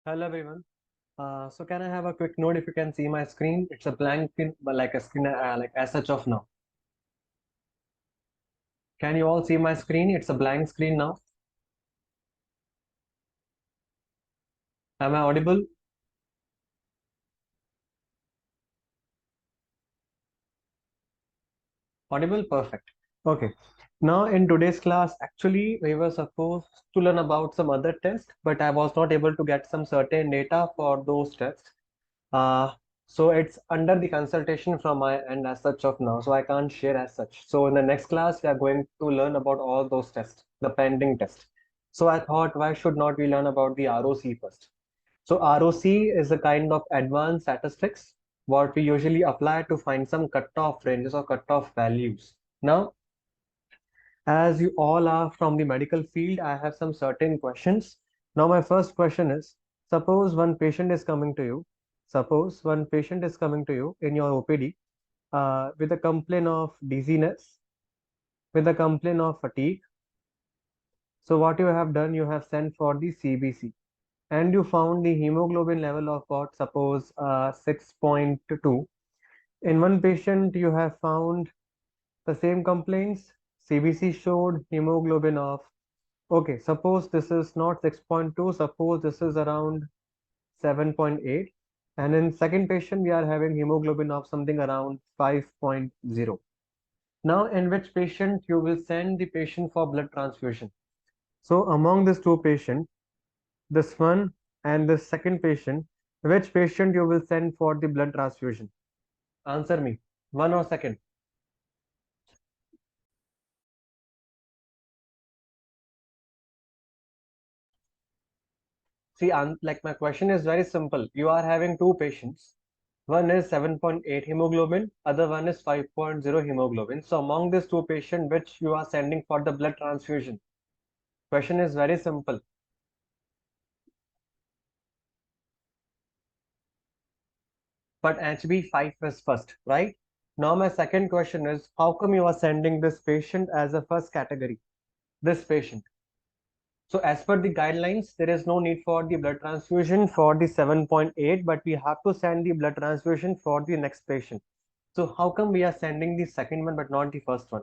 Hello everyone. So can I have a quick note if you can see my screen? It's a blank screen, but like a screen like as such of now. Can you all see my screen? It's a blank screen now. Am I audible? Audible? Perfect. Okay. Now in today's class, actually we were supposed to learn about some other tests, but I was not able to get some certain data for those tests. Uh, so it's under the consultation from my end as such of now, so I can't share as such. So in the next class, we are going to learn about all those tests, the pending test. So I thought, why should not we learn about the ROC first? So ROC is a kind of advanced statistics, what we usually apply to find some cutoff ranges or cutoff values. Now, as you all are from the medical field, I have some certain questions. Now, my first question is, suppose one patient is coming to you. Suppose one patient is coming to you in your OPD with a complaint of dizziness, with a complaint of fatigue. So what you have done, you have sent for the CBC and you found the hemoglobin level of what, suppose 6.2. In one patient, you have found the same complaints. CBC showed hemoglobin of, okay, suppose this is not 6.2, suppose this is around 7.8. And in second patient, we are having hemoglobin of something around 5.0. Now, in which patient you will send the patient for blood transfusion? So among these two patients, this one and the second patient, which patient you will send for the blood transfusion? Answer me. One or second. See, like my question is very simple. You are having two patients. One is 7.8 hemoglobin, other one is 5.0 hemoglobin. So among these two patients, which you are sending for the blood transfusion? Question is very simple. But HB5 is first, right? Now my second question is, how come you are sending this patient as a first category? This patient. So as per the guidelines, there is no need for the blood transfusion for the 7.8, but we have to send the blood transfusion for the next patient. So how come we are sending the second one but not the first one?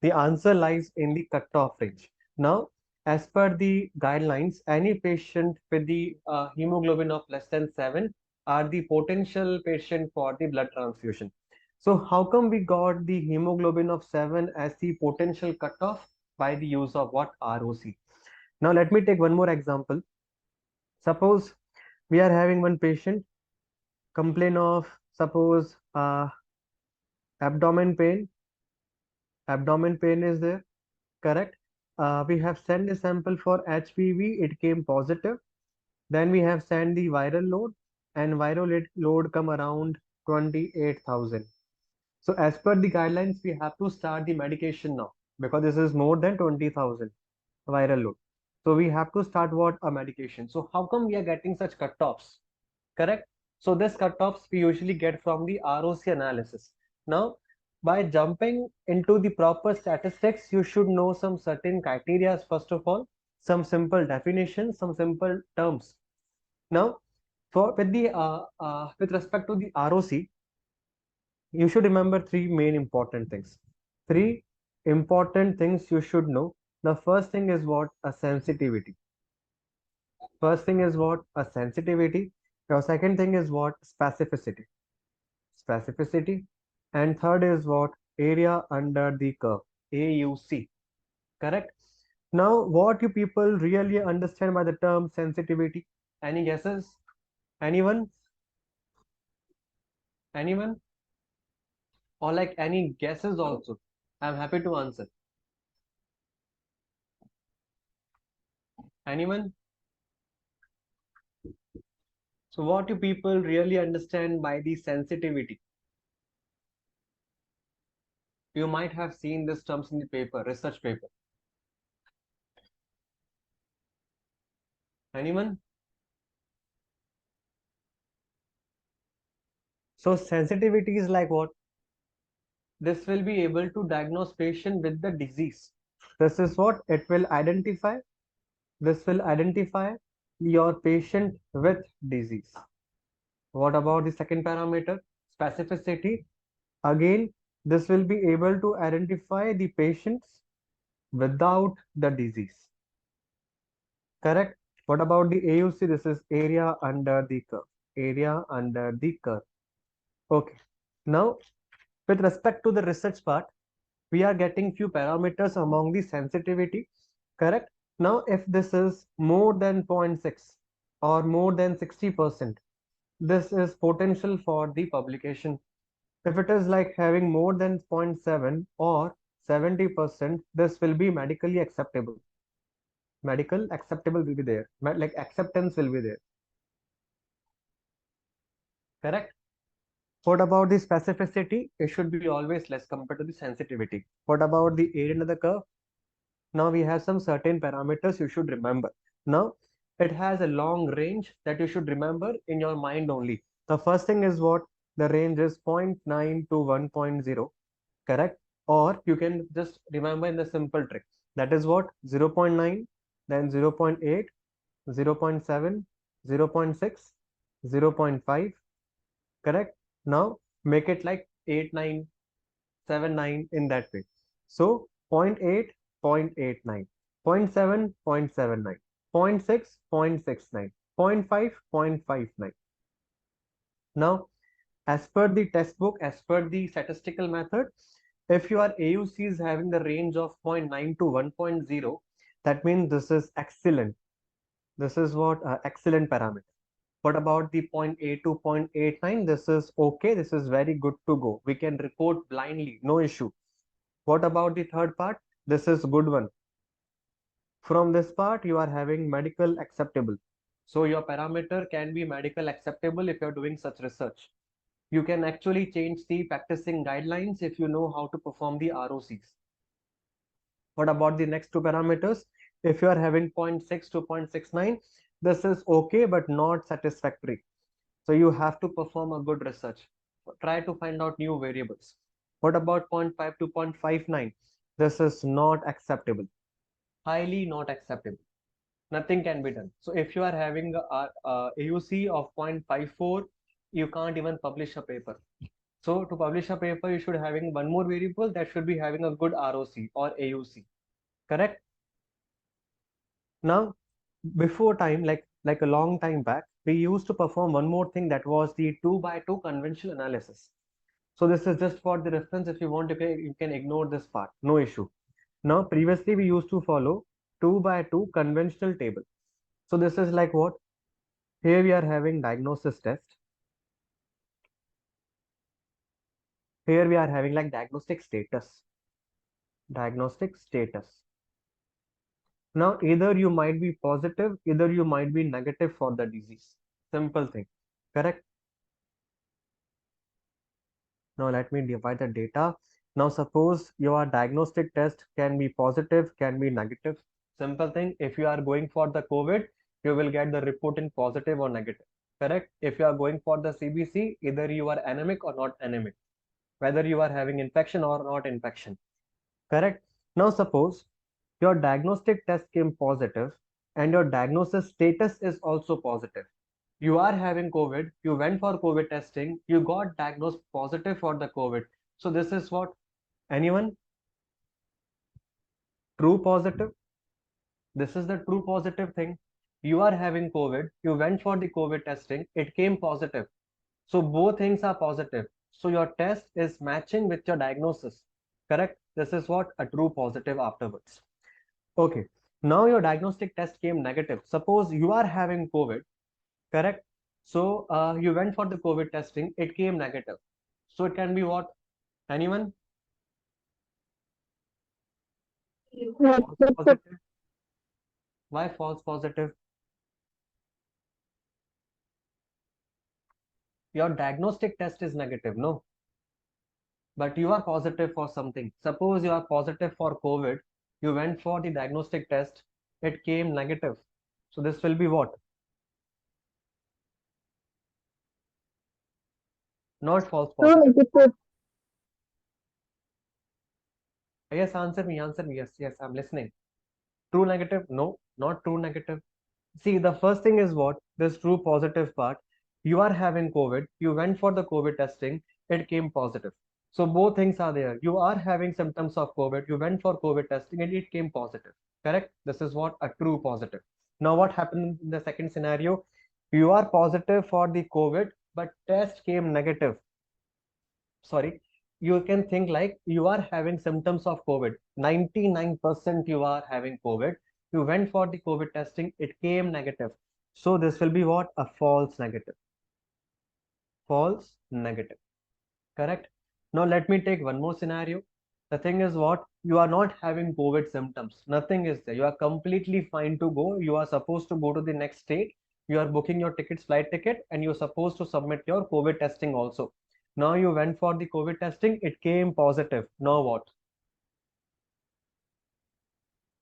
The answer lies in the cutoff range. Now, as per the guidelines, any patient with the hemoglobin of less than 7 are the potential patient for the blood transfusion. So how come we got the hemoglobin of 7 as the potential cutoff? By the use of what? ROC. Now let me take one more example. Suppose we are having one patient complain of, suppose abdomen pain. Abdomen pain is there, correct? We have sent a sample for HPV, it came positive. Then we have sent the viral load, and viral load come around 28,000. So as per the guidelines, we have to start the medication now because this is more than 20,000 viral load. So we have to start what? A medication. So how come we are getting such cutoffs? Correct? So this cutoffs we usually get from the ROC analysis. Now, by jumping into the proper statistics, you should know some certain criteria first of all, some simple definitions, some simple terms. Now, for with respect to the ROC, you should remember three main important things. Three important things you should know. The first thing is what? A sensitivity. First thing is what? A sensitivity. Your second thing is what? Specificity. Specificity. And third is what? Area under the curve. AUC. Correct? Now, what you people really understand by the term sensitivity? Any guesses? Anyone? Anyone? Or like any guesses also? I'm happy to answer. Anyone? So what do people really understand by the sensitivity? You might have seen these terms in the paper, research paper. Anyone? So sensitivity is like what? This will be able to diagnose patient with the disease. This is what it will identify. This will identify your patient with disease. What about the second parameter? Specificity. Again, this will be able to identify the patients without the disease. Correct? What about the AUC? This is area under the curve. Area under the curve. Okay. Now, with respect to the research part, we are getting few parameters among the sensitivity. Correct? Now, if this is more than 0.6 or more than 60%, this is potential for the publication. If it is like having more than 0.7 or 70%, this will be medically acceptable. Medical acceptable will be there. Like acceptance will be there. Correct? What about the specificity? It should be always less compared to the sensitivity. What about the area under the curve? Now we have some certain parameters you should remember. Now it has a long range that you should remember in your mind only. The first thing is what? The range is 0.9 to 1.0. Correct? Or you can just remember in the simple trick. That is what? 0.9, then 0.8, 0.7, 0.6, 0.5. Correct? Now make it like 8, 9, 7, 9 in that way. So 0.8, 0.89, 0.7, 0.79, 0.6, 0.69, 0.5, 0.59. Now, as per the test book, as per the statistical method, if your AUC is having the range of 0.9 to 1.0, that means this is excellent. This is what excellent parameter. What about the 0.8 to 0.89? This is okay. This is very good to go. We can report blindly, no issue. What about the third part? This is good one. From this part, you are having medical acceptable. So your parameter can be medical acceptable if you're doing such research. You can actually change the practicing guidelines if you know how to perform the ROCs. What about the next two parameters? If you are having 0.6 to 0.69, this is okay but not satisfactory. So you have to perform a good research. Try to find out new variables. What about 0.5 to 0.59? This is not acceptable. Highly not acceptable. Nothing can be done. So if you are having a AUC of 0.54, you can't even publish a paper. So to publish a paper, you should having one more variable that should be having a good ROC or AUC. Correct? Now, before time, like a long time back, we used to perform one more thing that was the 2 by 2 conventional analysis. So this is just for the reference. If you want to, you can ignore this part. No issue. Now, previously we used to follow 2 by 2 conventional table. So this is like what? Here we are having diagnosis test. Here we are having like diagnostic status. Diagnostic status. Now, either you might be positive, either you might be negative for the disease. Simple thing. Correct? Now, let me divide the data. Now, suppose your diagnostic test can be positive, can be negative. Simple thing. If you are going for the COVID, you will get the report in positive or negative. Correct? If you are going for the CBC, either you are anemic or not anemic, whether you are having infection or not infection. Correct? Now, suppose your diagnostic test came positive and your diagnosis status is also positive. You are having COVID, you went for COVID testing, you got diagnosed positive for the COVID. So, this is what? Anyone? True positive? This is the true positive thing. You are having COVID, you went for the COVID testing, it came positive. So, both things are positive. So, your test is matching with your diagnosis. Correct? This is what? A true positive afterwards. Okay. Now your diagnostic test came negative. Suppose you are having COVID, correct? So you went for the COVID testing, it came negative. So it can be what? Anyone? False positive. Why false positive? Your diagnostic test is negative, no? But you are positive for something. Suppose you are positive for COVID, you went for the diagnostic test, it came negative. So this will be what? Not false True positive. negative. Yes, answer me, answer me. Yes, yes, I'm listening. True negative? No, not true negative. See, the first thing is what? This true positive part. You are having COVID, you went for the COVID testing, it came positive. So both things are there. You are having symptoms of COVID, you went for COVID testing and it came positive. Correct? This is what a true positive. Now, what happened in the second scenario? You are positive for the COVID, but test came negative. Sorry, you can think like you are having symptoms of COVID. 99% you are having COVID. You went for the COVID testing, it came negative. So this will be what? A false negative. False negative. Correct? Now let me take one more scenario. The thing is what? You are not having COVID symptoms. Nothing is there. You are completely fine to go. You are supposed to go to the next state. You are booking your tickets, flight ticket, and you're supposed to submit your COVID testing also. Now you went for the COVID testing, it came positive. Now what?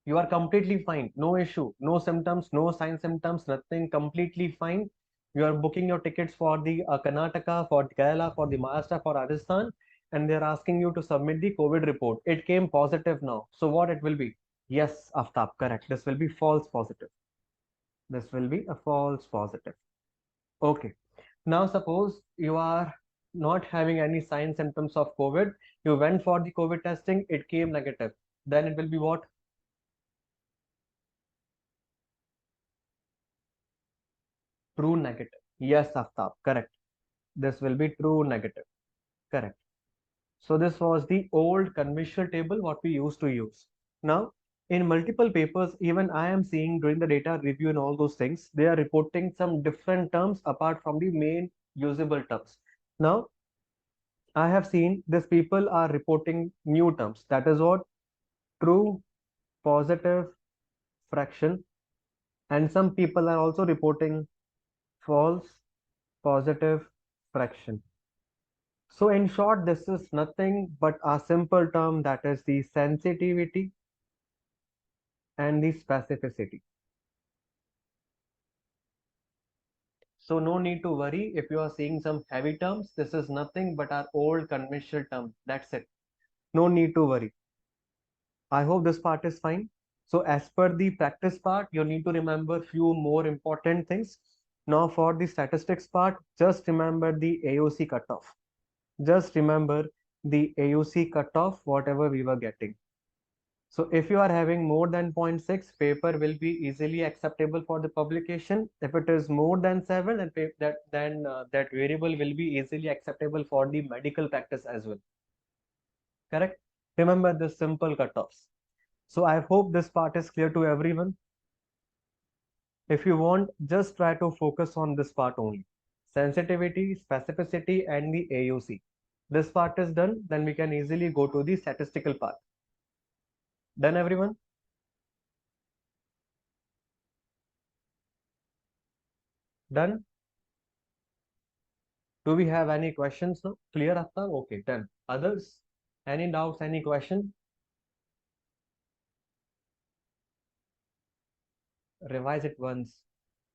You are completely fine, no issue, no symptoms, no sign symptoms, nothing, completely fine. You are booking your tickets for the Karnataka, for the Kerala, for the Maharashtra, for Rajasthan, and they're asking you to submit the COVID report. It came positive now. So what it will be? Yes, Aftab, correct. This will be false positive. This will be a false positive. Okay. Now suppose you are not having any sign symptoms of COVID. You went for the COVID testing, it came negative. Then it will be what? True negative. Yes, Aftab, correct. This will be true negative. Correct. So this was the old conventional table what we used to use. Now, in multiple papers, even I am seeing during the data review and all those things, they are reporting some different terms apart from the main usable terms. Now, I have seen these people are reporting new terms. That is what? True positive fraction. And some people are also reporting false positive fraction. So in short, this is nothing but a simple term that is the sensitivity and the specificity. So no need to worry if you are seeing some heavy terms. This is nothing but our old conventional term. That's it. No need to worry. I hope this part is fine. So as per the practice part, you need to remember few more important things. Now for the statistics part, just remember the AOC cutoff. Just remember the AOC cutoff, whatever we were getting. So if you are having more than zero point 0.6, paper will be easily acceptable for the publication. If it is more than 7, then that variable will be easily acceptable for the medical practice as well. Correct? Remember the simple cutoffs. So I hope this part is clear to everyone. If you want, just try to focus on this part only. Sensitivity, specificity, and the AUC. This part is done, then we can easily go to the statistical part. Done, everyone? Done? Do we have any questions now? Clear, Aftab? Okay, done. Others? Any doubts, any question? Revise it once.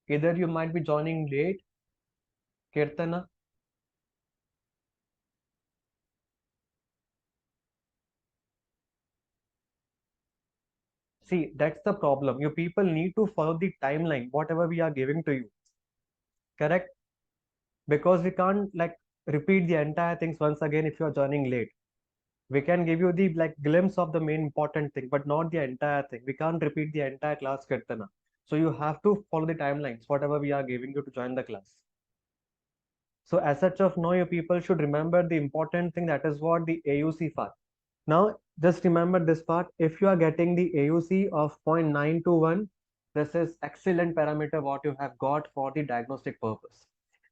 Either you might be joining late, Kirtana. See, that's the problem. You people need to follow the timeline, whatever we are giving to you. Correct? Because we can't like repeat the entire things once again if you are joining late. We can give you the like glimpse of the main important thing, but not the entire thing. We can't repeat the entire class, Kirtana. So you have to follow the timelines, whatever we are giving you to join the class. So as such of now, you people should remember the important thing, that is what the AUC part. Now, just remember this part. If you are getting the AUC of 0.921, this is excellent parameter what you have got for the diagnostic purpose.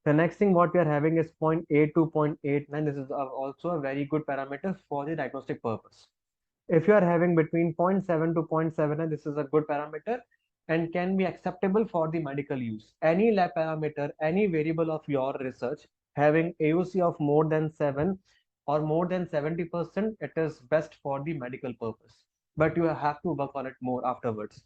The next thing what we are having is 0.8 to 0.89. This is also a very good parameter for the diagnostic purpose. If you are having between 0.7 to 0.7, this is a good parameter and can be acceptable for the medical use. Any lab parameter, any variable of your research having AUC of more than 7 or more than 70%, it is best for the medical purpose. But you have to work on it more afterwards.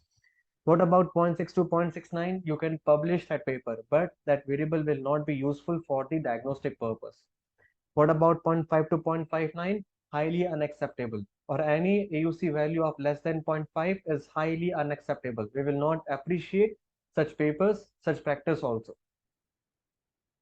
What about 0.6 to 0.69? You can publish that paper, but that variable will not be useful for the diagnostic purpose. What about 0.5 to 0.59? Highly unacceptable. Or any AUC value of less than 0.5 is highly unacceptable. We will not appreciate such papers, such practice also.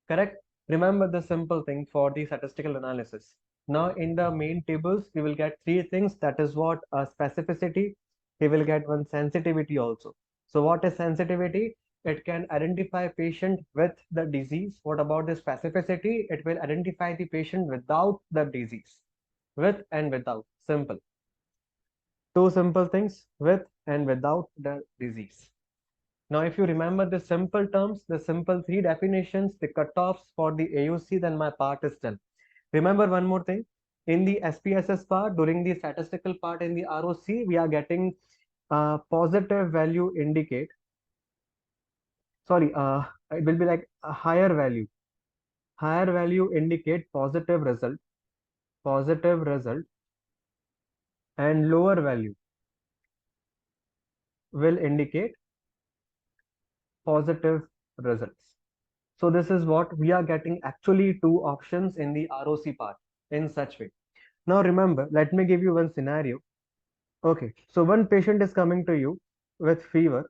Correct? Remember the simple thing for the statistical analysis. Now in the main tables, we will get three things. That is what specificity. We will get one sensitivity also. So what is sensitivity? It can identify patient with the disease. What about the specificity? It will identify the patient without the disease. With and without. Simple. Two simple things, with and without the disease. Now, if you remember the simple terms, the simple three definitions, the cutoffs for the AUC, then my part is done. Remember one more thing. In the SPSS part, during the statistical part in the ROC, we are getting positive value indicate. Sorry, it will be like a higher value. Higher value indicate positive result, and lower value will indicate positive results. So this is what we are getting actually two options in the ROC part in such way. Now remember, let me give you one scenario. Okay, so one patient is coming to you with fever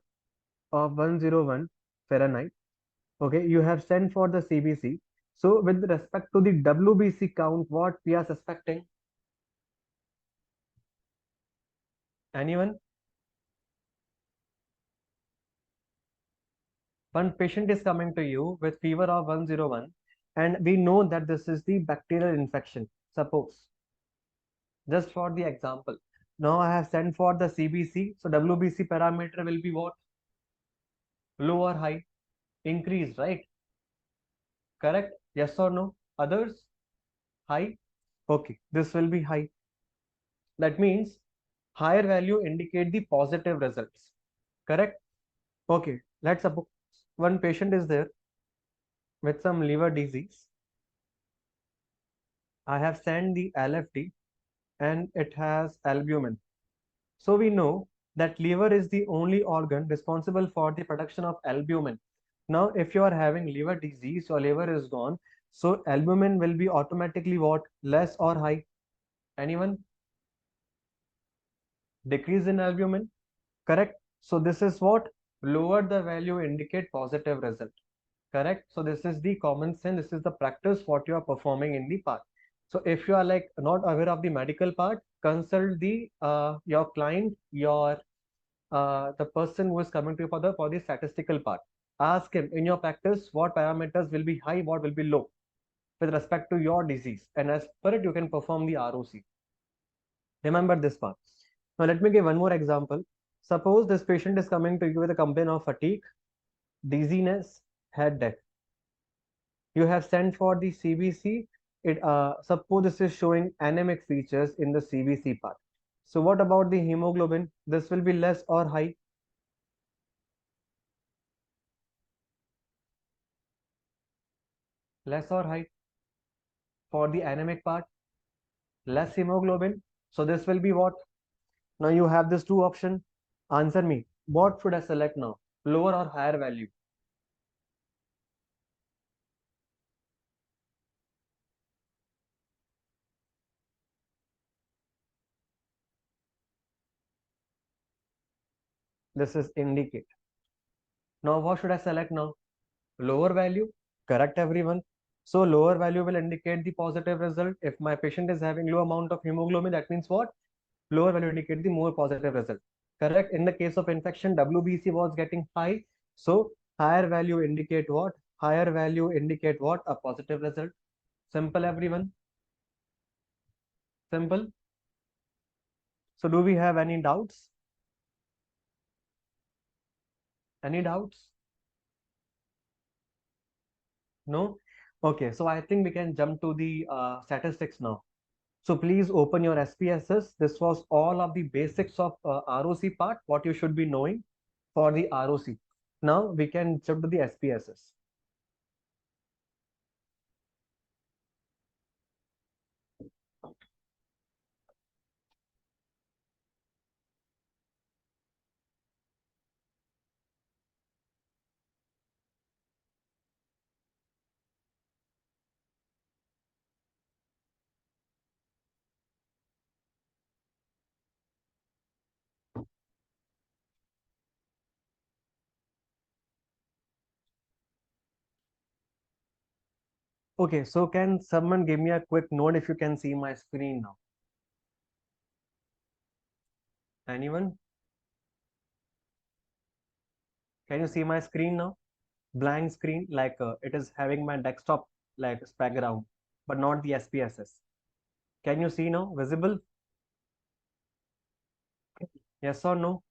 of 101 Fahrenheit. Okay, you have sent for the CBC. So with respect to the WBC count, what we are suspecting? Anyone? One patient is coming to you with fever of 101, and we know that this is the bacterial infection. Suppose, just for the example. Now I have sent for the CBC. So WBC parameter will be what? Low or high? Increase, right? Correct? Yes or no? Others? High? Okay, this will be high. That means higher value indicate the positive results. Correct? Okay, let's suppose one patient is there with some liver disease. I have sent the LFT and it has albumin. So we know that liver is the only organ responsible for the production of albumin. Now, if you are having liver disease, your liver is gone. So albumin will be automatically what? Less or high? Anyone? Decrease in albumin? Correct. So this is what? Lower the value indicate positive result. Correct. So this is the common sense. This is the practice what you are performing in the part. So if you are like not aware of the medical part, consult the your client, your the person who is coming to you for the statistical part. Ask him in your practice what parameters will be high, what will be low with respect to your disease, and as per it you can perform the ROC. Remember this part. Now let me give one more example. Suppose this patient is coming to you with a complaint of fatigue, dizziness, headache. You have sent for the CBC. It suppose this is showing anemic features in the CBC part. So what about the hemoglobin? This will be less or high? Less or high? For the anemic part, less hemoglobin. So this will be what? Now you have this two option. Answer me. What should I select now? Lower or higher value? This is indicate. Now what should I select now? Lower value? Correct, everyone. So lower value will indicate the positive result. If my patient is having low amount of hemoglobin, that means what? Lower value indicate the more positive result. Correct. In the case of infection, WBC was getting high. So higher value indicate what? Higher value indicate what? A positive result. Simple, everyone. Simple. So do we have any doubts? Any doubts? No? Okay, so I think we can jump to the statistics now. So please open your SPSS. This was all of the basics of ROC part, what you should be knowing for the ROC. Now we can jump to the SPSS. Okay, so can someone give me a quick note if you can see my screen now? Anyone? Can you see my screen now? Blank screen, like it is having my desktop like background, but not the SPSS. Can you see now? Visible? Yes or no?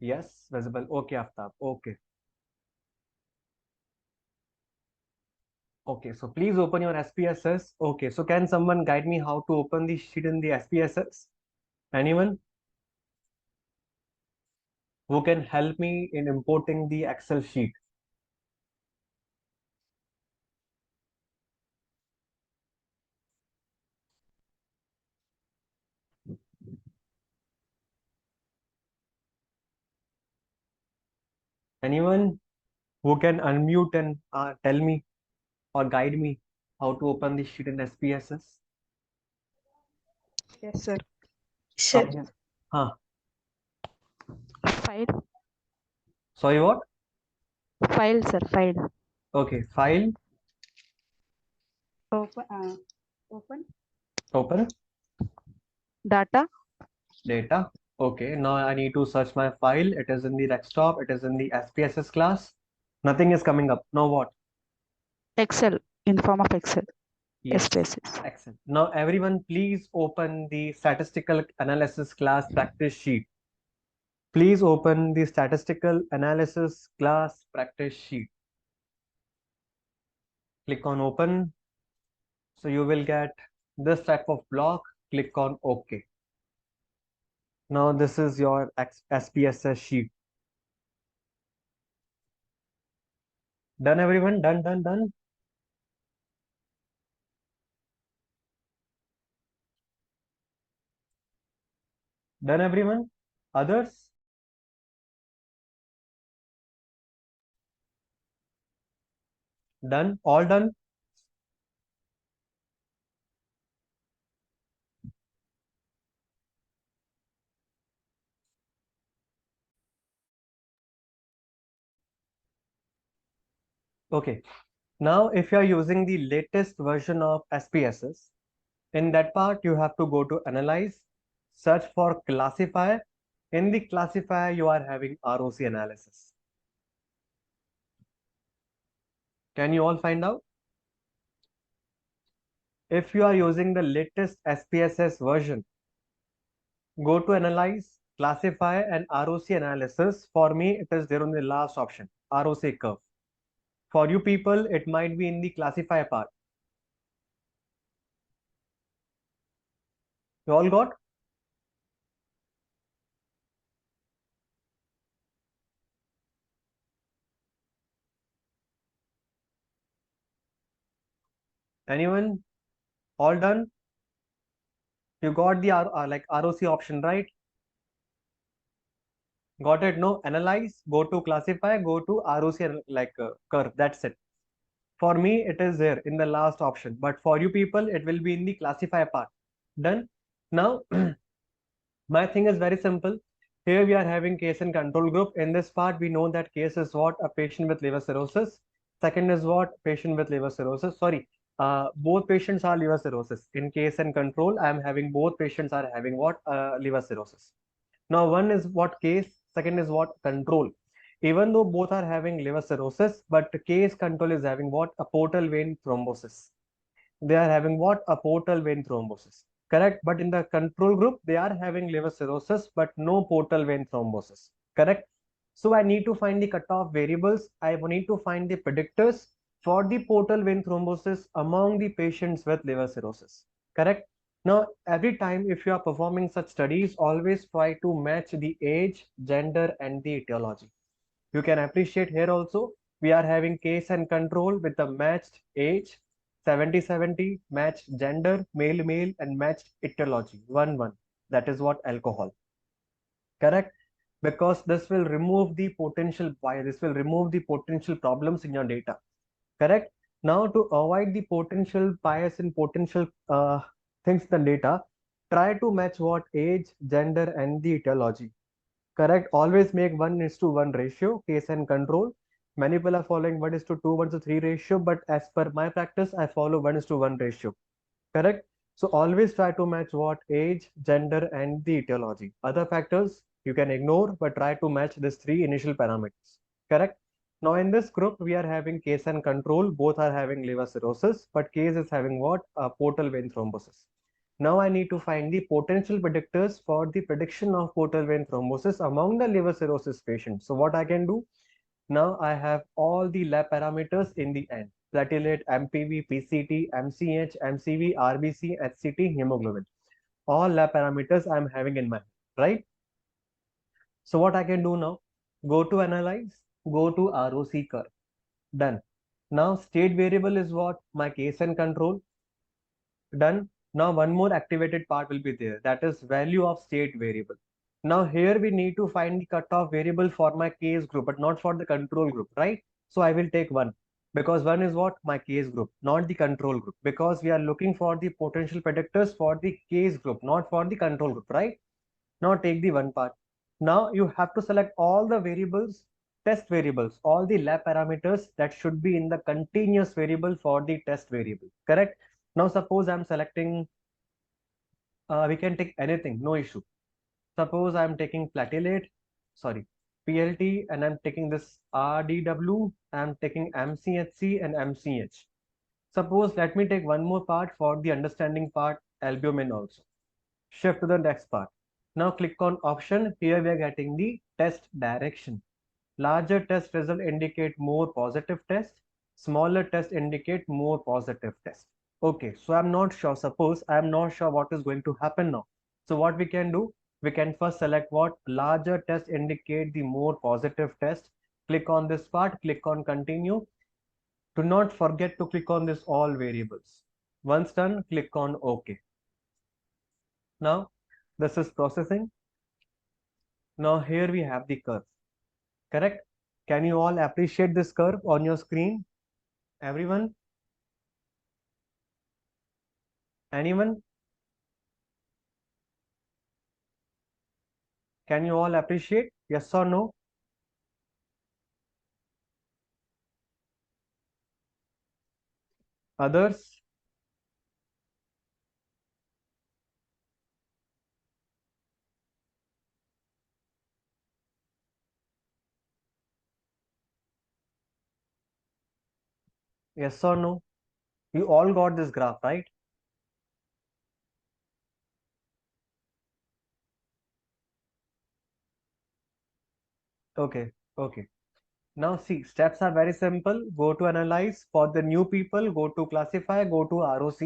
Yes, visible. Okay, Aftab. Okay. Okay, so please open your SPSS. Okay, so can someone guide me how to open the sheet in the SPSS? Anyone who can help me in importing the Excel sheet? Anyone who can unmute and tell me or guide me how to open the sheet in SPSS? Yes, sir. Sure. Yes. Huh. File. Sorry, what? File, sir. File. Okay, file, Open. open, Data. data. Okay, now I need to search my file. It is in the desktop. It is in the SPSS class. Nothing is coming up. Now what? Excel. In form of Excel. Yes, SPSS. excellent. Now everyone please open the statistical analysis class practice sheet. Please open the statistical analysis class practice sheet. Click on open. So you will get this type of block. Click on OK. Now this is your SPSS sheet. Done everyone? Done, done, done. Done everyone? Others? Done? All done? Okay. Now if you are using the latest version of SPSS, in that part you have to go to analyze, search for classifier. In the classifier you are having ROC analysis. Can you all find out? If you are using the latest SPSS version, go to analyze, classify and ROC analysis. For me, it is there on the last option, ROC curve. For you people, it might be in the classify part. You all got? Anyone? All done? You got the like ROC option, right? Got it? No, analyze, go to classify, go to ROC like curve. That's it. For me, it is there in the last option, but for you people, it will be in the classify part. Done. Now, my thing is very simple. Here we are having case and control group. In this part, we know that case is what? A patient with liver cirrhosis. Second is what? Patient with liver cirrhosis. Sorry, both patients are liver cirrhosis. In case and control, I am having both patients are having what? Liver cirrhosis. Now, one is what case, second is what control. Even though both are having liver cirrhosis, but case control is having what? A portal vein thrombosis. They are having what? A portal vein thrombosis. Correct. But in the control group, they are having liver cirrhosis, but no portal vein thrombosis. Correct. So I need to find the cutoff variables. I need to find the predictors for the portal vein thrombosis among the patients with liver cirrhosis. Correct. Now, every time if you are performing such studies, always try to match the age, gender, and the etiology. You can appreciate here also, we are having case and control with the matched age, 70-70, matched gender, male-male, and matched etiology, 1-1. That is what alcohol. Correct? Because this will remove the potential bias, this will remove the potential problems in your data. Correct? Now, to avoid the potential bias and potential things in the data, try to match what age, gender, and the etiology. Correct. Always make 1:1 ratio, case and control. Many people are following 1:2, 1:3 ratio, but as per my practice, I follow 1:1 ratio. Correct? So always try to match what age, gender, and the etiology. Other factors you can ignore, but try to match these three initial parameters. Correct? Now in this group, we are having case and control. Both are having liver cirrhosis, but case is having what? Portal vein thrombosis. Now I need to find the potential predictors for the prediction of portal vein thrombosis among the liver cirrhosis patients. So what I can do? Now I have all the lab parameters in the end. Platelet, MPV, PCT, MCH, MCV, RBC, HCT, hemoglobin. All lab parameters I'm having in mind, right? So what I can do now? Go to analyze, go to ROC curve. Done. Now state variable is what? My case and control. Done. Now one more activated part will be there. That is value of state variable. Now here we need to find the cutoff variable for my case group, but not for the control group, right? So I will take one because one is what? My case group, not the control group, because we are looking for the potential predictors for the case group, not for the control group, right? Now take the one part. Now you have to select all the variables, test variables, all the lab parameters that should be in the continuous variable for the test variable, correct? Now suppose I'm selecting, we can take anything, no issue. Suppose I'm taking platelet, sorry, PLT, and I'm taking this RDW, I'm taking MCHC and MCH. Suppose let me take one more part for the understanding part, albumin also. Shift to the next part. Now click on option. Here we are getting the test direction. Larger test result indicate more positive test. Smaller test indicate more positive test. Okay, so I'm not sure. Suppose I'm not sure what is going to happen now. So what we can do? We can first select what larger test indicate the more positive test. Click on this part. Click on continue. Do not forget to click on this all variables. Once done, click on OK. Now this is processing. Now here we have the curve, correct? Can you all appreciate this curve on your screen? Everyone? Anyone? Can you all appreciate? Yes or no? Others? Yes or no? You all got this graph, right? Okay, okay. Now see, steps are very simple. Go to analyze. For the new people, go to classify, go to ROC.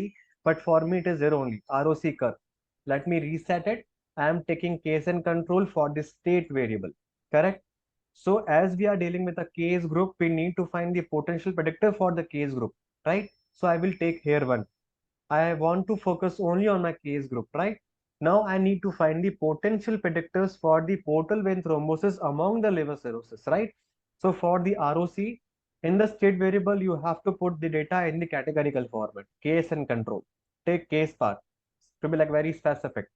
But for me, it is there only, ROC curve. Let me reset it. I am taking case and control for the state variable, correct? So as we are dealing with a case group, we need to find the potential predictor for the case group, right? So I will take here one. I want to focus only on my case group, right? Now I need to find the potential predictors for the portal vein thrombosis among the liver cirrhosis, right? So for the ROC, in the state variable, you have to put the data in the categorical format, case and control. Take case part to be like very specific.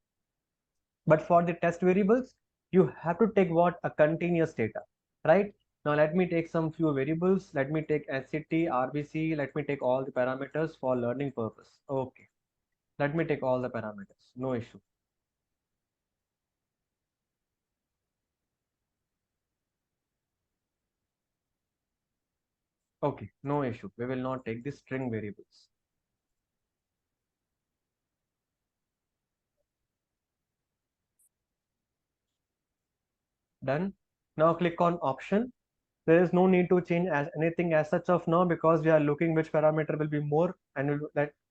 But for the test variables, you have to take what? A continuous data, right? Now let me take some few variables. Let me take SCT, RBC. Let me take all the parameters for learning purpose. Okay. Let me take all the parameters. No issue. Okay. No issue. We will not take the string variables. Done. Now click on option. There is no need to change as anything as such of now because we are looking which parameter will be more and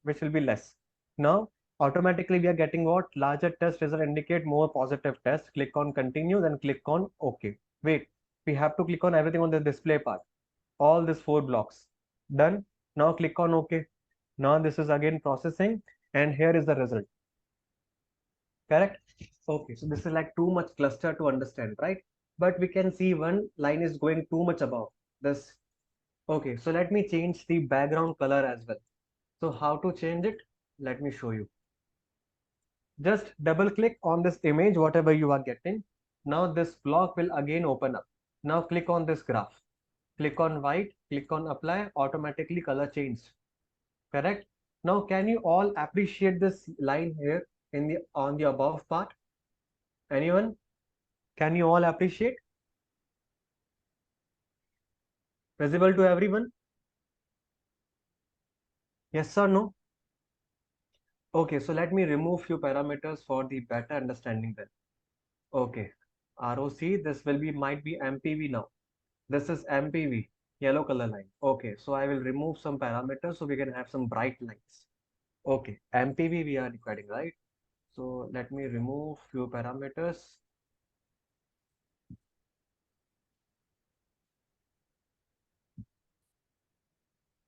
which will be less. Now automatically we are getting what? Larger test result indicate more positive test. Click on continue, then click on OK. Wait, we have to click on everything on the display part. All these four blocks. Done. Now click on OK. Now this is again processing and here is the result. Correct? Okay, so this is like too much cluster to understand, right? But we can see one line is going too much above this. Okay, so let me change the background color as well. So how to change it? Let me show you. Just double click on this image, whatever you are getting. Now this block will again open up. Now click on this graph. click on white, click on apply, automatically color changed. Correct? Now, can you all appreciate this line here in the on the above part? Anyone? Can you all appreciate? Visible to everyone? Yes or no? Okay, so let me remove few parameters for the better understanding then. Okay, ROC, this will be might be MPV now. This is MPV, yellow color line. Okay, so I will remove some parameters so we can have some bright lines. Okay, MPV we are requiring, right? So let me remove few parameters.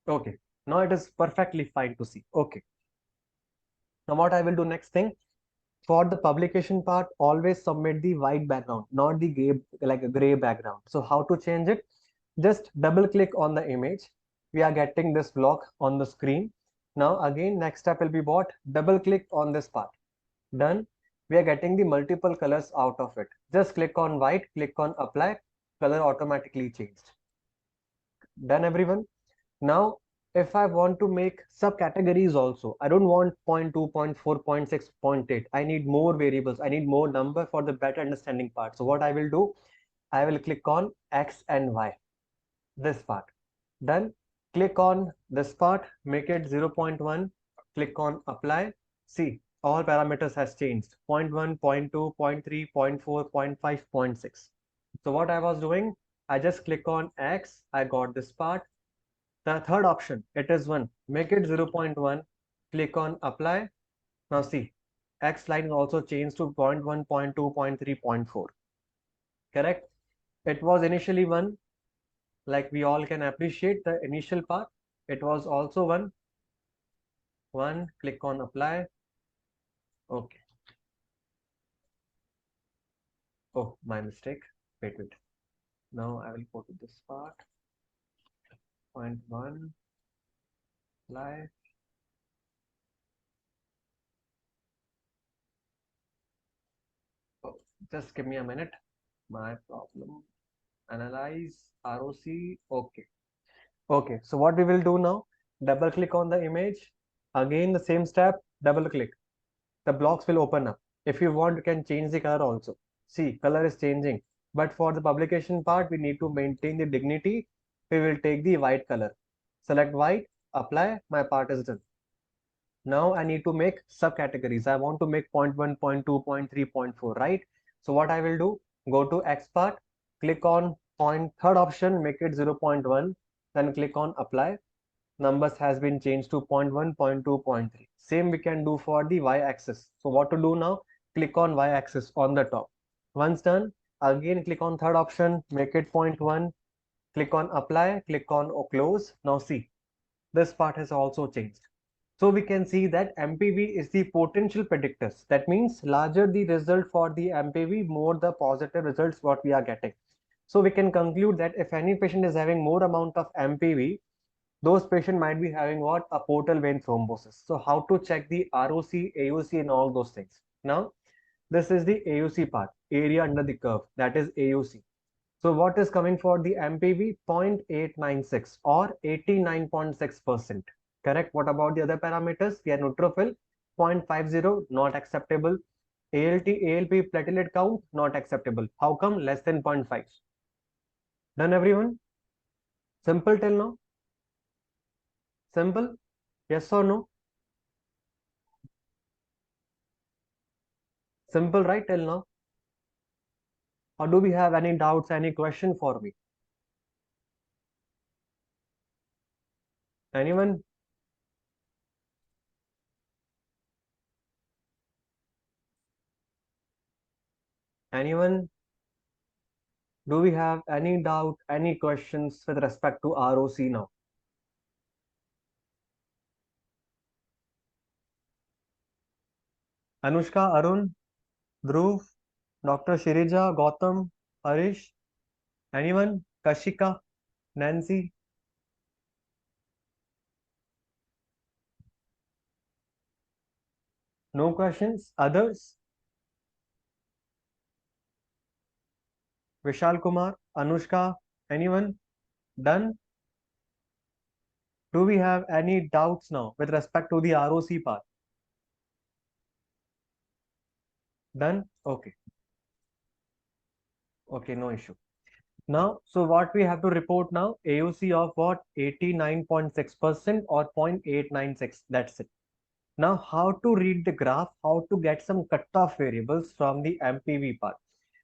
Okay, now it is perfectly fine to see. Okay, now what I will do next thing, for the publication part, always submit the white background, not the gray, like a gray background. So how to change it? Just double click on the image. We are getting this block on the screen. Now again, next step will be what? Double click on this part. Done. We are getting the multiple colors out of it. Just click on white, click on apply, color automatically changed. Done everyone? Now, if I want to make subcategories also, I don't want 0.2, 0.4, 0.6, 0.8. I need more variables. I need more number for the better understanding part. So what I will do, I will click on X and Y, this part. Done. Click on this part, make it 0.1, click on apply. See, all parameters has changed. 0.1, 0.2, 0.3, 0.4, 0.5, 0.6. So what I was doing, I just click on X, I got this part. The third option, it is 1. Make it 0.1. Click on apply. Now see, X line is also changed to 0.1, 0.2, 0.3, 0.4. Correct? It was initially 1. Like we all can appreciate the initial part. It was also 1. 1. Click on apply. Okay. Oh, my mistake. Wait. Now I will go to this part. 0.1. Apply. Oh, just give me a minute. My problem. Analyze ROC. Okay. Okay, so what we will do now, double click on the image. Again, the same step, double click. The blocks will open up. If you want, you can change the color also. See, color is changing. But for the publication part, we need to maintain the dignity. We will take the white color. Select white, apply, my part is done. Now I need to make subcategories. I want to make 0 0.1, 0 0.2, 0 0.3, 0.4, right? So what I will do, go to X part, click on third option, make it 0.1, then click on apply. Numbers has been changed to 0 0.1, 0 0.2, 0 0.3. Same we can do for the y-axis. So what to do now? Click on y-axis on the top. Once done, again click on third option, make it 0 0.1, click on apply, click on close. Now see, this part has also changed. So we can see that MPV is the potential predictors. That means larger the result for the MPV, more the positive results what we are getting. So we can conclude that if any patient is having more amount of MPV, those patient might be having what? A portal vein thrombosis. So how to check the ROC, AUC and all those things. Now, this is the AUC part, area under the curve, that is AUC. So what is coming for the MPV? 0.896 or 89.6%. Correct. What about the other parameters? We are neutrophil 0.50, not acceptable. ALT, ALP, platelet count, not acceptable. How come? Less than 0.5. Done everyone? Simple till now? Simple? Yes or no? Simple, right, till now? Or do we have any doubts, any question for me? Anyone? Anyone? Do we have any doubt, any questions with respect to ROC now? Anushka, Arun, Dhruv, Dr. Shirija, Gautam, Harish, anyone? Kashika, Nancy? No questions? Others? Vishal Kumar, Anushka, anyone? Done? Do we have any doubts now with respect to the ROC part? Done? Okay. Okay, no issue. Now, so what we have to report now? AUC of what? 89.6% or 0.896. That's it. Now, how to read the graph, how to get some cutoff variables from the MPV part.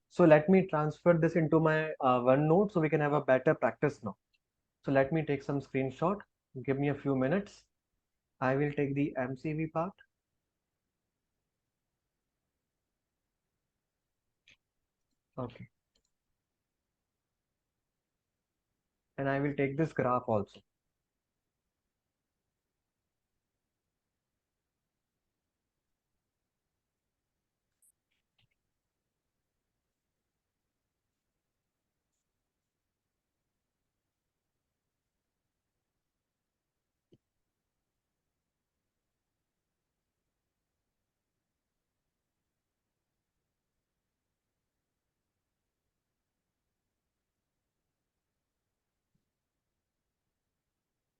So let me transfer this into my OneNote so we can have a better practice now. So let me take some screenshot. Give me a few minutes. I will take the MCV part. Okay. And I will take this graph also.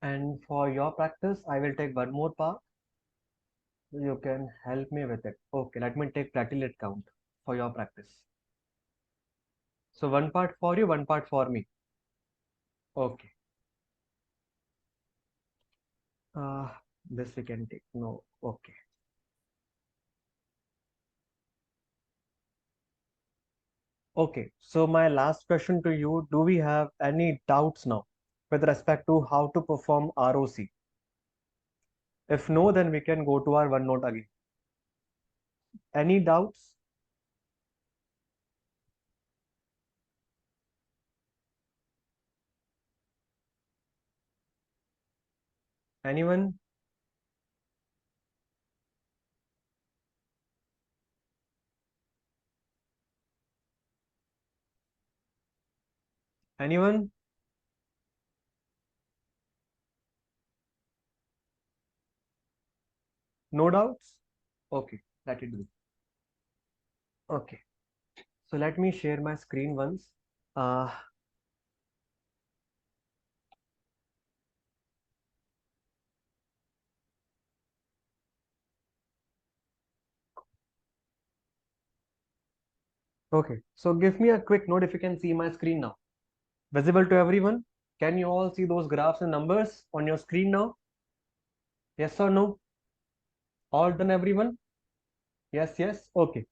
And for your practice, I will take one more part. You can help me with it. Okay, let me take platelet count for your practice. So one part for you, one part for me. Okay. Uh, this we can take. No. Okay. Okay. So my last question to you, do we have any doubts now with respect to how to perform ROC? If no, then we can go to our OneNote again. Any doubts? Anyone? Anyone? No doubts? Okay, let it be. Okay. So let me share my screen once. Uh, okay. So give me a quick note if you can see my screen now. Visible to everyone? Can you all see those graphs and numbers on your screen now? Yes or no? All done, everyone? Yes, yes. Okay.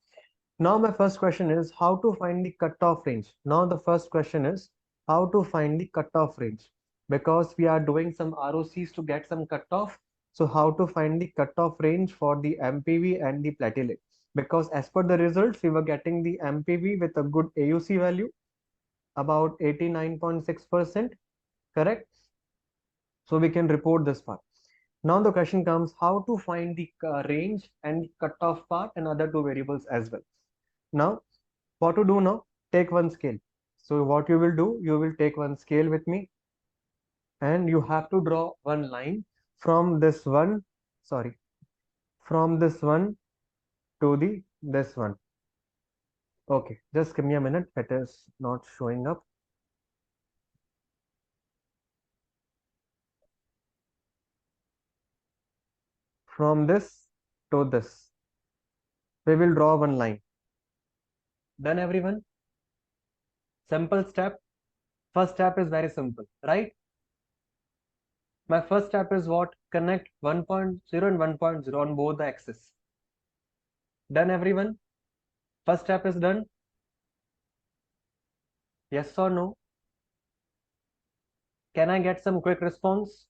Now my first question is how to find the cutoff range. Now the first question is how to find the cutoff range because we are doing some ROCs to get some cutoff. So how to find the cutoff range for the MPV and the platelet? Because as per the results, we were getting the MPV with a good AUC value, about 89.6%, correct? So we can report this part. Now the question comes how to find the range and cutoff part and other two variables as well. Now, what to do now? Take one scale. So what you will do, you will take one scale with me and you have to draw one line from this one, sorry, from this one to the this one. Okay, just give me a minute. It is not showing up. From this to this, we will draw one line. Done, everyone? Simple step. First step is very simple, right? My first step is what? Connect 1.0 and 1.0 on both the axes. Done, everyone? First step is done. Yes or no? Can I get some quick response?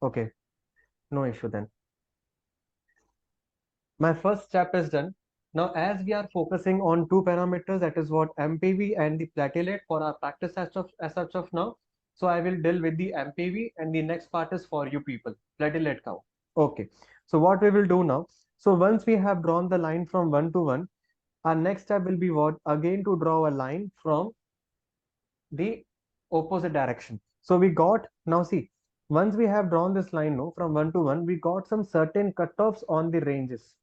Okay, no issue then. My first step is done. Now, as we are focusing on two parameters, that is what MPV and the platelet for our practice as such of now. So I will deal with the MPV and the next part is for you people, platelet count. Okay, so what we will do now? So once we have drawn the line from 1 to 1, our next step will be what? Again to draw a line from the opposite direction. So we got, now see, once we have drawn this line no, from 1 to 1, we got some certain cutoffs on the ranges.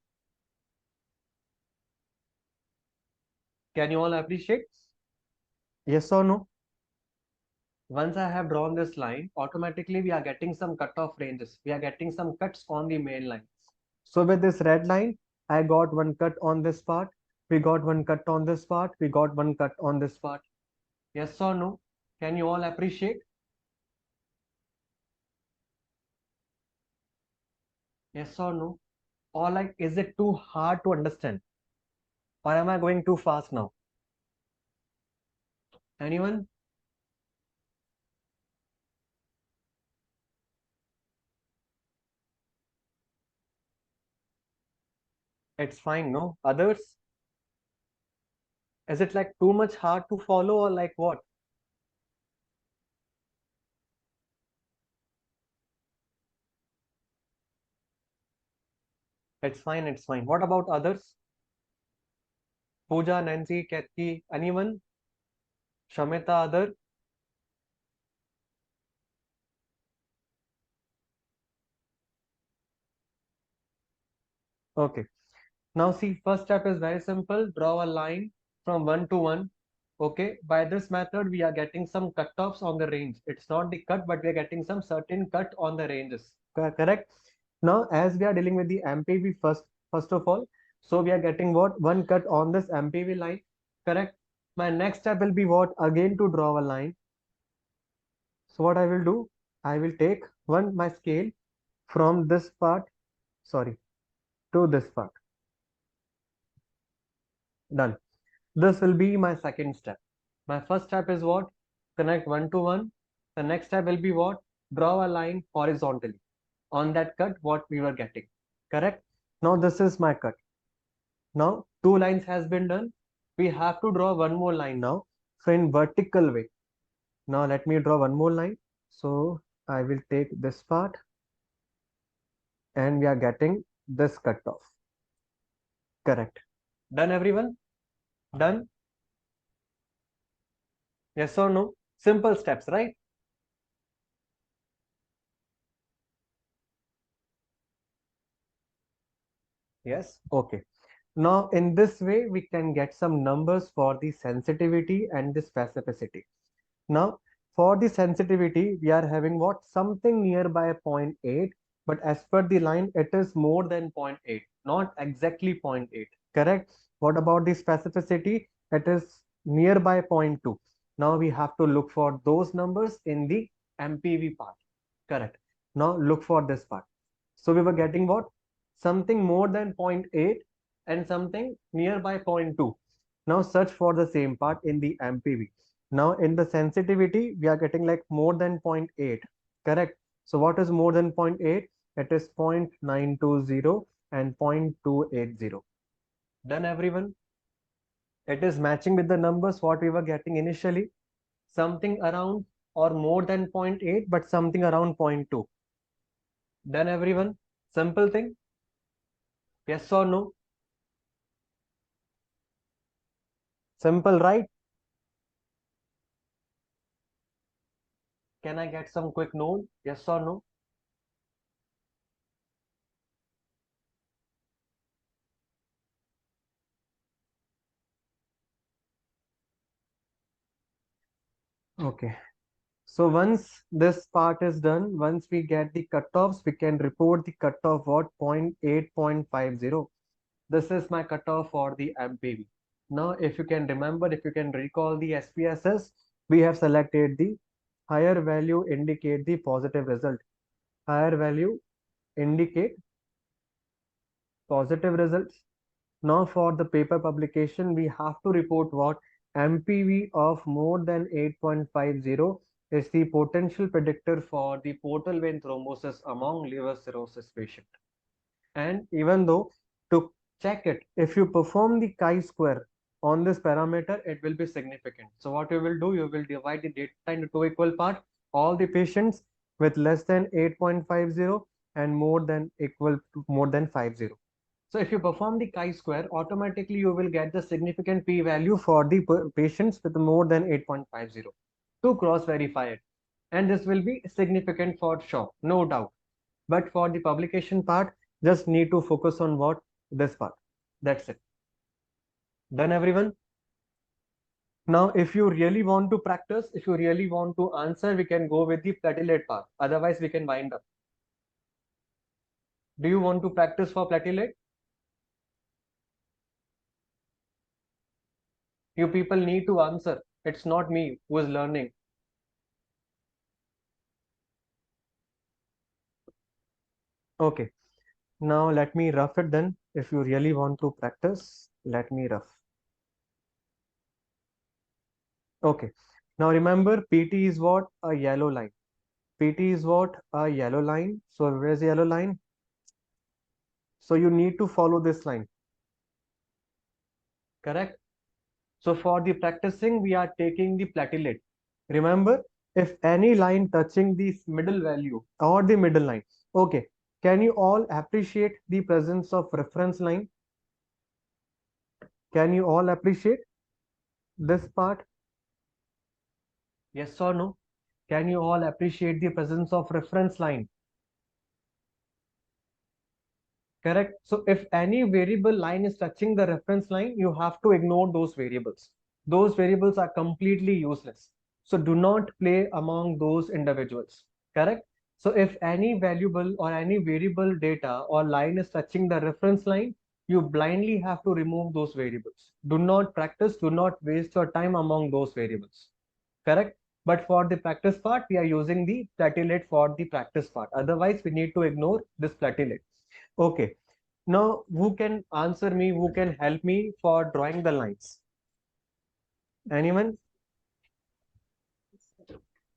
Can you all appreciate? Yes or no? Once I have drawn this line, automatically we are getting some cutoff ranges. We are getting some cuts on the main line. So with this red line, I got one cut on this part. We got one cut on this part. We got one cut on this part. Yes or no? Can you all appreciate? Yes or no? Or like, is it too hard to understand? Or am I going too fast now? Anyone? It's fine, no? Others? Is it like too much hard to follow or like what? It's fine, it's fine. What about others? Pooja, Nancy, Kathy, anyone? Shamita, other? Okay. Now see, first step is very simple. Draw a line from 1 to 1. Okay. By this method, we are getting some cutoffs on the range. It's not the cut, but we are getting some certain cut on the ranges. Correct? Now, as we are dealing with the MPV first of all, so we are getting what? One cut on this MPV line. Correct? My next step will be what? Again to draw a line. So what I will do, I will take my scale from this part, sorry, to this part. Done. This will be my second step. My first step is what? Connect 1 to 1. The next step will be what? Draw a line horizontally on that cut what we were getting. Correct? Now this is my cut. Now two lines has been done. We have to draw one more line now. So in vertical way. Now let me draw one more line. So I will take this part and we are getting this cut off. Correct. Done everyone? Done? Yes or no? Simple steps, right? Yes. Okay. Now, in this way, we can get some numbers for the sensitivity and the specificity. Now, for the sensitivity, we are having what? Something nearby zero point 0.8, but as per the line, it is more than zero point 0.8, not exactly zero point 0.8. Correct? What about the specificity? It is nearby zero point 0.2. Now, we have to look for those numbers in the MPV part. Correct. Now, look for this part. So, we were getting what? Something more than zero point 0.8 and something nearby zero point 0.2. Now, search for the same part in the MPV. Now in the sensitivity, we are getting like more than zero point 0.8, correct? So what is more than 0 0.8? It is 0.920 and 0.280. Done everyone? It is matching with the numbers what we were getting initially. Something around or more than zero point 0.8, but something around zero point 0.2. Done everyone? Simple thing? Yes or no? Simple, right? Can I get some quick note? Yes or no? Okay. So once this part is done, once we get the cutoffs, we can report the cutoff what? 0.8, 0.50. This is my cutoff for the MPV. Now, if you can remember, if you can recall the SPSS, we have selected the higher value indicate the positive result. Higher value indicate positive results. Now for the paper publication, we have to report what? MPV of more than 8.50 is the potential predictor for the portal vein thrombosis among liver cirrhosis patient. And even though to check it, if you perform the chi-square on this parameter, it will be significant. So what you will do, you will divide the data into two equal parts. All the patients with less than 8.50 and more than equal to more than 50. So if you perform the chi-square, automatically you will get the significant p-value for the patients with more than 8.50 to cross-verify it. And this will be significant for sure, no doubt. But for the publication part, just need to focus on what? This part. That's it. Done everyone? Now, if you really want to practice, if you really want to answer, we can go with the platelet part. Otherwise, we can wind up. Do you want to practice for platelet? You people need to answer. It's not me who is learning. Okay. Now let me rough it then. If you really want to practice, let me rough. Okay. Now remember, PT is what? A yellow line. PT is what? A yellow line. So where's the yellow line? So you need to follow this line. Correct? So for the practicing, we are taking the platelet. Remember, if any line touching the middle value or the middle line. Okay. Can you all appreciate the presence of reference line? Can you all appreciate this part? Yes or no? Can you all appreciate the presence of reference line? Correct. So if any variable line is touching the reference line, you have to ignore those variables. Those variables are completely useless. So do not play among those individuals. Correct. So if any valuable or any variable data or line is touching the reference line, you blindly have to remove those variables. Do not practice, do not waste your time among those variables. Correct. But for the practice part, we are using the platelet for the practice part. Otherwise, we need to ignore this platelet. Okay. Now, who can answer me? Who can help me for drawing the lines? Anyone?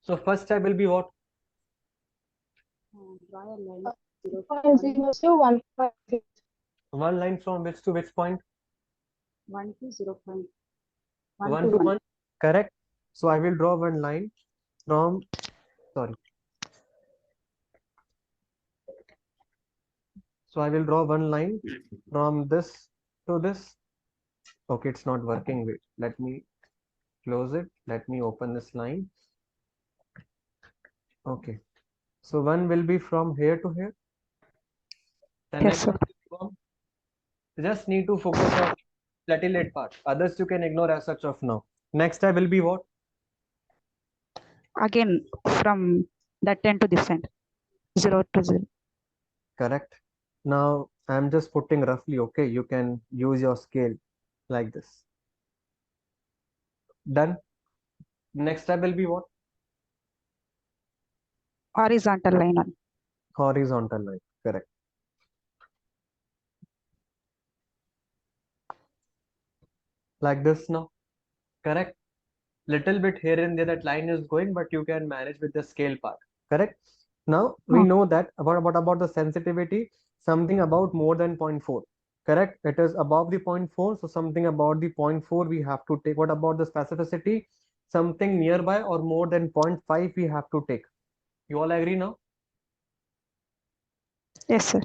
So first step will be what? Draw a line. 0.0 to 1.6. One line from which to which point? 1 to 0.1 1 to to 1. 1. Correct. So I will draw one line from, sorry. So I will draw one line from this to this. Okay, it's not working. Wait, let me close it. Let me open this line. Okay. So one will be from here to here. The Yes, next sir. one will be from, just need to focus on platelet part. Others you can ignore as such of now. Next step will be what? Again, from that 10 to this end. 0 to 0. Correct. Now I'm just putting roughly, okay? You can use your scale like this. Done. Next step will be what? Horizontal line on. Horizontal line. Correct. Like this now. Correct. Little bit here and there that line is going, but you can manage with the scale part. Correct. Now we know that about the sensitivity, something about more than 0.4. Correct. It is above the 0.4. So something about the 0.4 we have to take. What about the specificity? Something nearby or more than 0.5 we have to take. You all agree now? Yes, sir.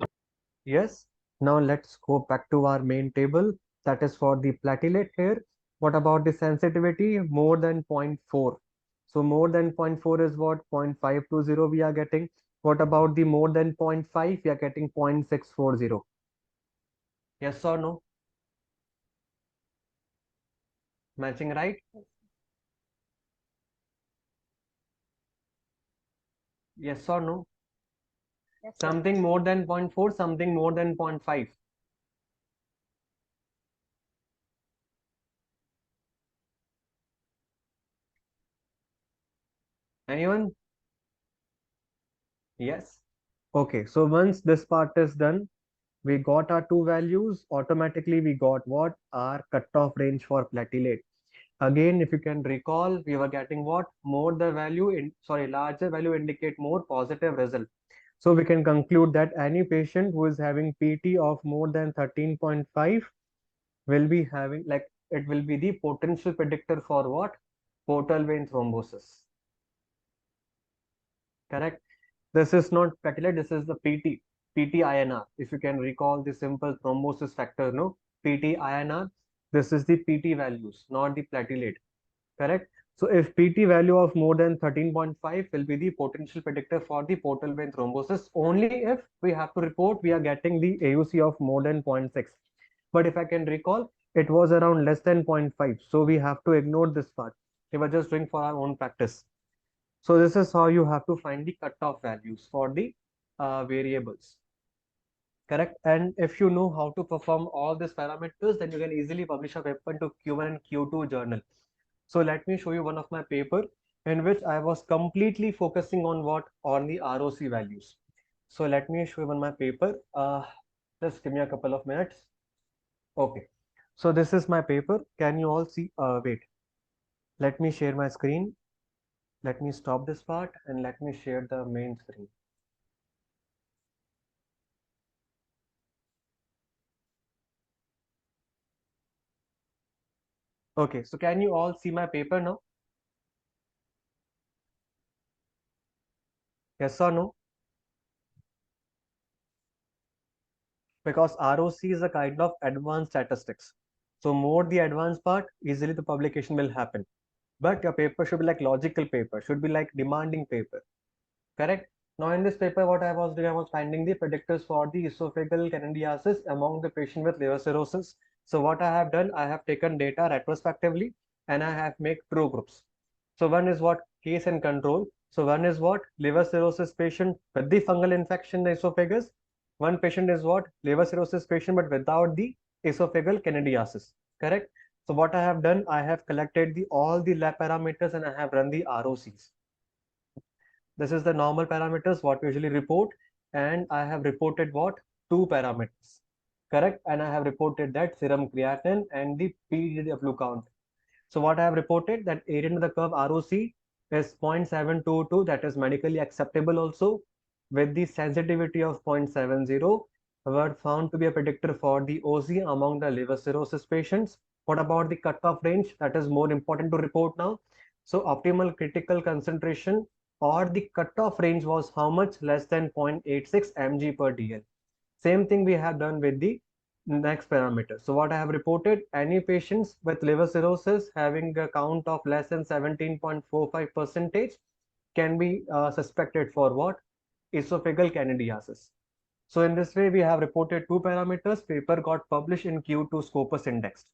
Yes. Now let's go back to our main table. That is for the platelet here. What about the sensitivity? More than 0.4. So more than 0.4 is what? 0.520 we are getting. What about the more than 0.5? We are getting 0.640. Yes or no? Matching, right? Yes or no? Yes, sir. Something more than 0.4, something more than 0.5. Anyone? Yes. Okay, so once this part is done, we got our two values. Automatically, we got what? Our cutoff range for platelet. Again, if you can recall, we were getting what? More the value in, sorry, larger value indicate more positive result. So we can conclude that any patient who is having PT of more than 13.5 will be having, like, it will be the potential predictor for what? Portal vein thrombosis. Correct. This is not platelet, this is the PT INR. If you can recall the simple thrombosis factor, no? PT INR, this is the PT values, not the platelet. Correct. So if PT value of more than 13.5 will be the potential predictor for the portal vein thrombosis, only if we have to report we are getting the AUC of more than 0.6. But if I can recall, it was around less than 0.5. So we have to ignore this part. We were just doing for our own practice. So this is how you have to find the cutoff values for the variables. Correct. And if you know how to perform all these parameters, then you can easily publish a paper to Q1 and Q2 journal. So let me show you one of my paper in which I was completely focusing on what? On the ROC values. So let me show you one my paper. Just give me a couple of minutes. Okay. So this is my paper. Can you all see? Wait. Let me share my screen. Let me stop this part and let me share the main screen. Okay, so can you all see my paper now? Yes or no? Because ROC is a kind of advanced statistics. So more the advanced part, easily the publication will happen. But your paper should be like logical paper, should be like demanding paper. Correct? Now in this paper, what I was doing, I was finding the predictors for the esophageal candidiasis among the patient with liver cirrhosis. So what I have done, I have taken data retrospectively and I have made two groups. So one is what? Case and control. So one is what? Liver cirrhosis patient with the fungal infection in the esophagus. One patient is what? Liver cirrhosis patient but without the esophageal candidiasis. Correct? So what I have done, I have collected all the lab parameters and I have run the ROCs. This is the normal parameters what we usually report, and I have reported what? Two parameters. Correct? And I have reported that serum creatinine and the PDW count. So what I have reported that area under the curve ROC is 0.722, that is medically acceptable also, with the sensitivity of 0.70 were found to be a predictor for the OZ among the liver cirrhosis patients. What about the cutoff range? That is more important to report now. So optimal critical concentration or the cutoff range was how much? Less than 0.86 mg per dl. Same thing we have done with the next parameter. So what I have reported, any patients with liver cirrhosis having a count of less than 17.45 percentage can be suspected for what? Esophageal candidiasis. So in this way, we have reported two parameters. Paper got published in Q2 Scopus Index.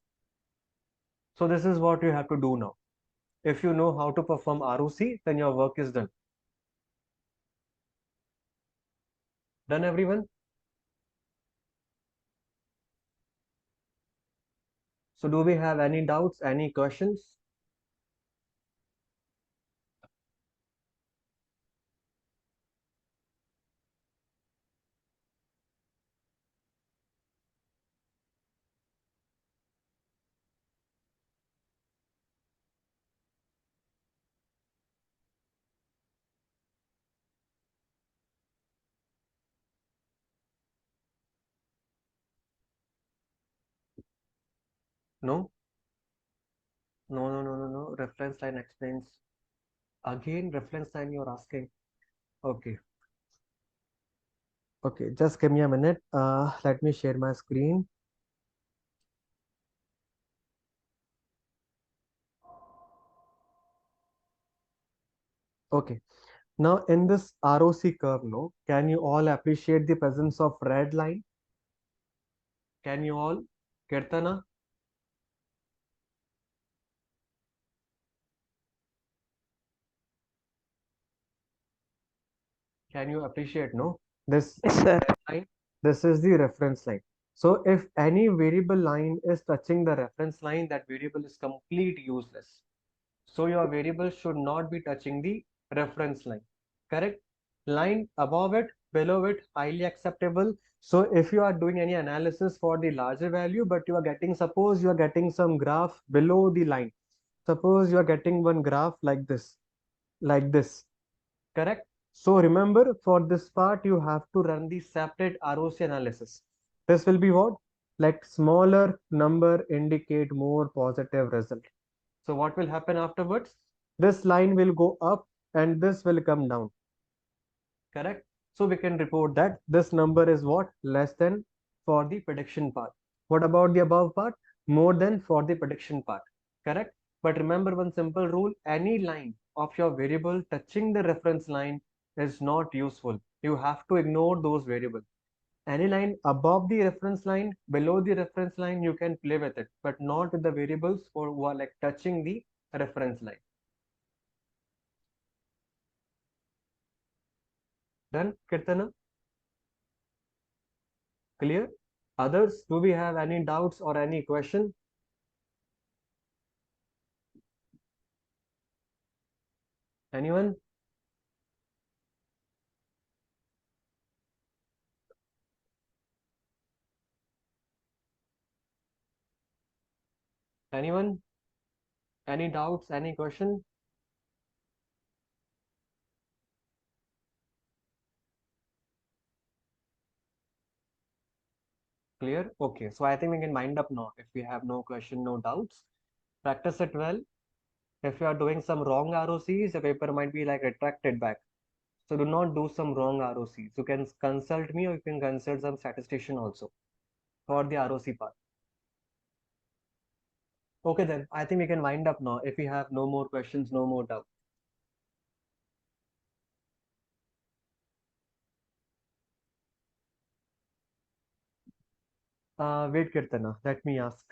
So this is what you have to do now. If you know how to perform ROC, then your work is done. Done, everyone? So do we have any doubts, any questions? No? No, no, no, no, no. Reference line explains. Again, reference line you're asking. Okay. Okay, just give me a minute. Let me share my screen. Okay. Now in this ROC curve, no, can you all appreciate the presence of red line? Can you all? Kirtana? Can you appreciate, no? This Yes, sir. line, this is the reference line. So if any variable line is touching the reference line, that variable is complete useless. So your variable should not be touching the reference line. Correct? Line above it, below it, highly acceptable. So if you are doing any analysis for the larger value, but you are getting, suppose you are getting some graph below the line. Suppose you are getting one graph like this, like this. Correct? So remember, for this part, you have to run the separate ROC analysis. This will be what? Like smaller number indicate more positive result. So what will happen afterwards? This line will go up and this will come down. Correct? So we can report that this number is what? Less than for the prediction part. What about the above part? More than for the prediction part. Correct? But remember one simple rule, any line of your variable touching the reference line is not useful. You have to ignore those variables. Any line above the reference line, below the reference line, you can play with it, but not with the variables or who are like touching the reference line. Done, Kirtana? Clear? Others, do we have any doubts or any question? Anyone? Anyone? Any doubts? Any question? Clear? Okay, so I think we can wind up now. If we have no question, no doubts, practice it well. If you are doing some wrong ROCs, the paper might be like retracted back. So do not do some wrong ROCs. You can consult me or you can consult some statistician also for the ROC part. Okay, then I think we can wind up now if we have no more questions, no more doubts. Wait, Kirtana, let me ask.